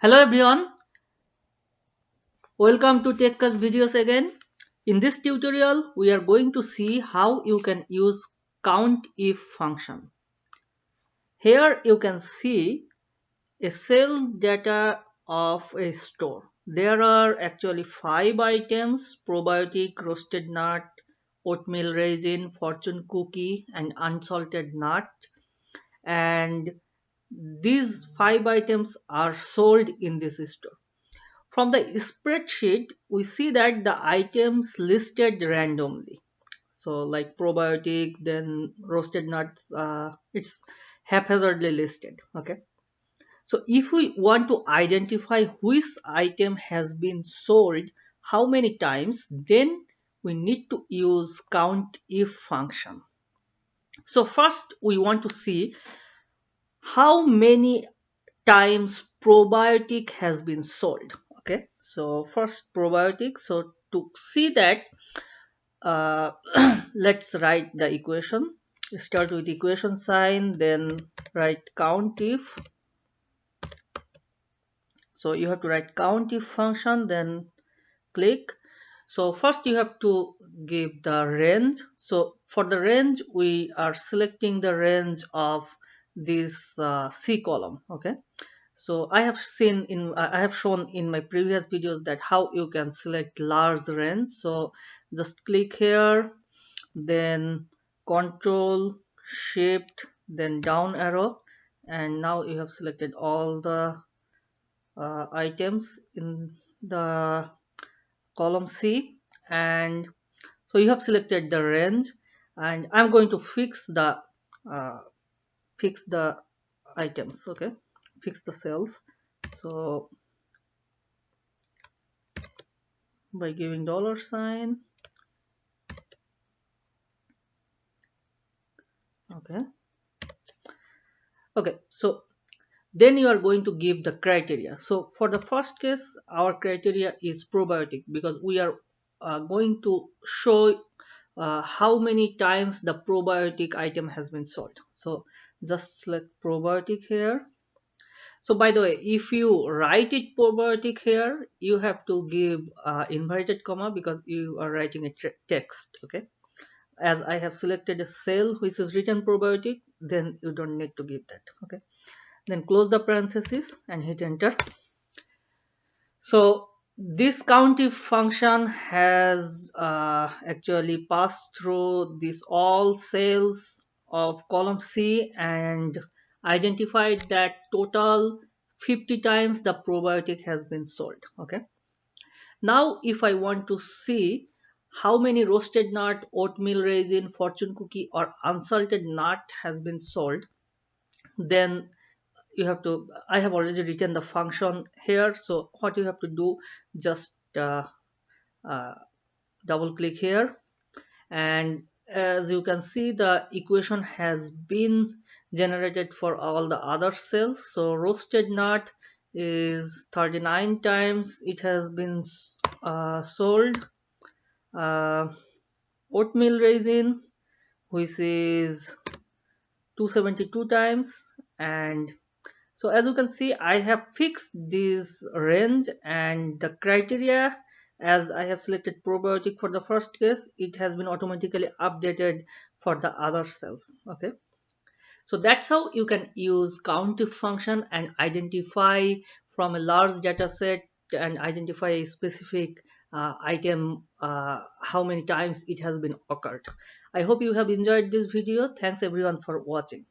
Hello everyone, welcome to TechCast videos again. In this tutorial, we are going to see how you can use Countif function. Here you can see a sales data of a store. There are actually 5 items: probiotic, roasted nut, oatmeal raisin, fortune cookie, and unsalted nut. And these 5 items are sold in this store. From the spreadsheet, we see that the items listed randomly. So like probiotic, then roasted nuts, it's haphazardly listed. Okay. So if we want to identify which item has been sold how many times, then we need to use count if function. So first we want to see how many times probiotic has been sold. Okay, so first probiotic. So to see that, uh, let's write the equation. Start with equation sign, then write count if. So you have to write count if function, then click. So first you have to give the range. So for the range, we are selecting the range of this C column. Okay, so I have shown in my previous videos that how you can select large range. So just click here, then control shift, then down arrow, and now you have selected all the items in the column C. And so you have selected the range, and I'm going to uh, fix the items. Okay, fix the cells. So by giving dollar sign. Okay, so then you are going to give the criteria. So for the first case, our criteria is probiotic, because we are going to show how many times the probiotic item has been sold. So just select probiotic here. So by the way, if you write it probiotic here, you have to give inverted comma, because you are writing a text. Okay, as I have selected a cell which is written probiotic, then you don't need to give that. Okay, then close the parenthesis and hit enter. So this countif function has actually passed through this all cells of column C and identified that total 50 times the probiotic has been sold. Okay, now if I want to see how many roasted nut, oatmeal raisin, fortune cookie, or unsalted nut has been sold, then you have to, I have already written the function here. So what you have to do, just uh, double click here, and as you can see, the equation has been generated for all the other cells. So roasted nut is 39 times it has been sold. uh, Oatmeal raisin, which is 272 times. And so as you can see, I have fixed this range, and the criteria, as I have selected probiotic for the first case, it has been automatically updated for the other cells. Okay, so that's how you can use countif function and identify from a large data set, and identify a specific item, how many times it has been occurred. I hope you have enjoyed this video. Thanks everyone for watching.